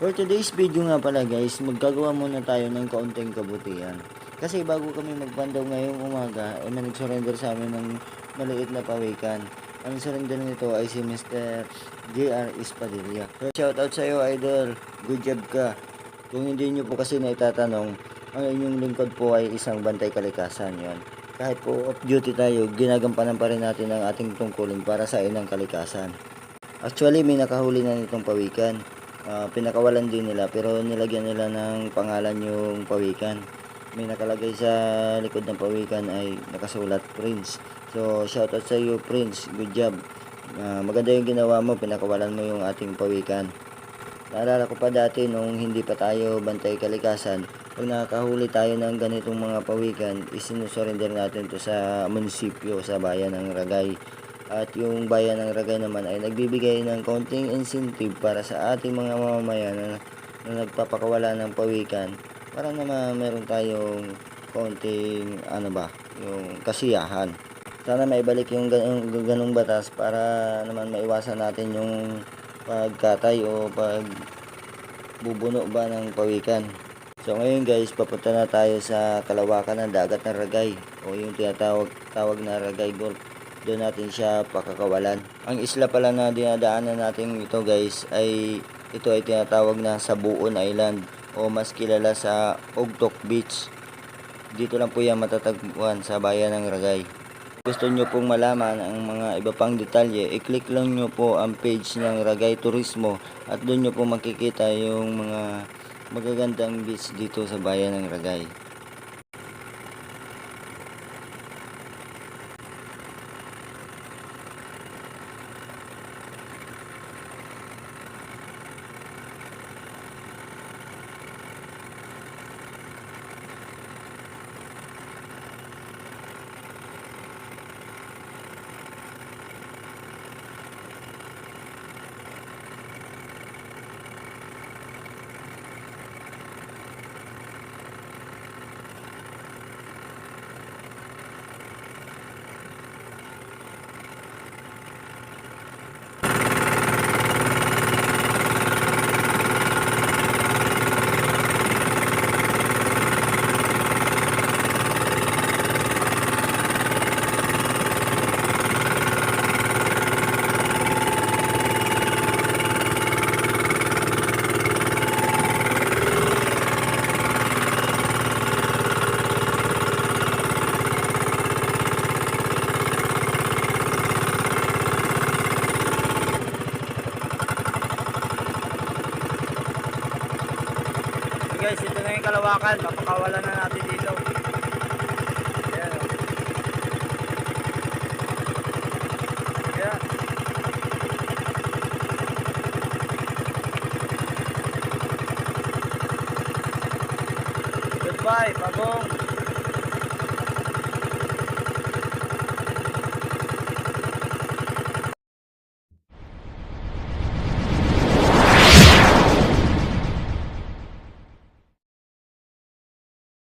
For today's video nga pala guys, maggagawa muna tayo ng kaunting kabutihan. Kasi bago kami magbandaw ngayong umaga, ay may nag-surrender sa amin ng maliit na pawikan. Ang surrender nito ay si Mr. JR Espadilla. So, shoutout sa iyo idol, good job ka. Kung hindi nyo po kasi na itatanong, ang inyong lingkod po ay isang bantay kalikasan yon. Kahit po off duty tayo, ginagampanan pa rin natin ang ating tungkulin para sa inang kalikasan. Actually, may nakahuli na nitong pawikan. Pinakawalan din nila pero nilagyan nila ng pangalan yung pawikan. May nakalagay sa likod ng pawikan ay nakasulat Prince. So, shoutout sa iyo Prince, good job. Maganda yung ginawa mo, pinakawalan mo yung ating pawikan. Naalala ko pa dati nung hindi pa tayo bantay kalikasan, pag nakakahuli tayo ng ganitong mga pawikan, isinusurrender natin to sa munisipyo, sa bayan ng Ragay. At yung bayan ng Ragay naman ay nagbibigay ng konting incentive para sa ating mga mamamayan na nagpapakawala ng pawikan para naman meron tayong konting yung kasiyahan. Sana maibalik yung ganung batas para naman maiwasan natin yung pagkatay o pagbubuno ba ng pawikan. So ngayon guys, papunta na tayo sa kalawakan ng dagat ng Ragay o yung tawag na Ragay Gulf. Doon natin siya pakakawalan. Ang isla pala na dinadaanan natin ito guys ay tinatawag na Sabuon Island o mas kilala sa Ogtok Beach. Dito lang po yan matatagpuan sa bayan ng Ragay. Gusto nyo pong malaman ang mga iba pang detalye, i-click lang nyo po ang page ng Ragay Turismo at doon nyo po makikita yung mga magagandang beach dito sa bayan ng Ragay. Guys, ito na yung kalawakan, papakawalan na natin dito. Ayan. Ayan. Goodbye, Pagong.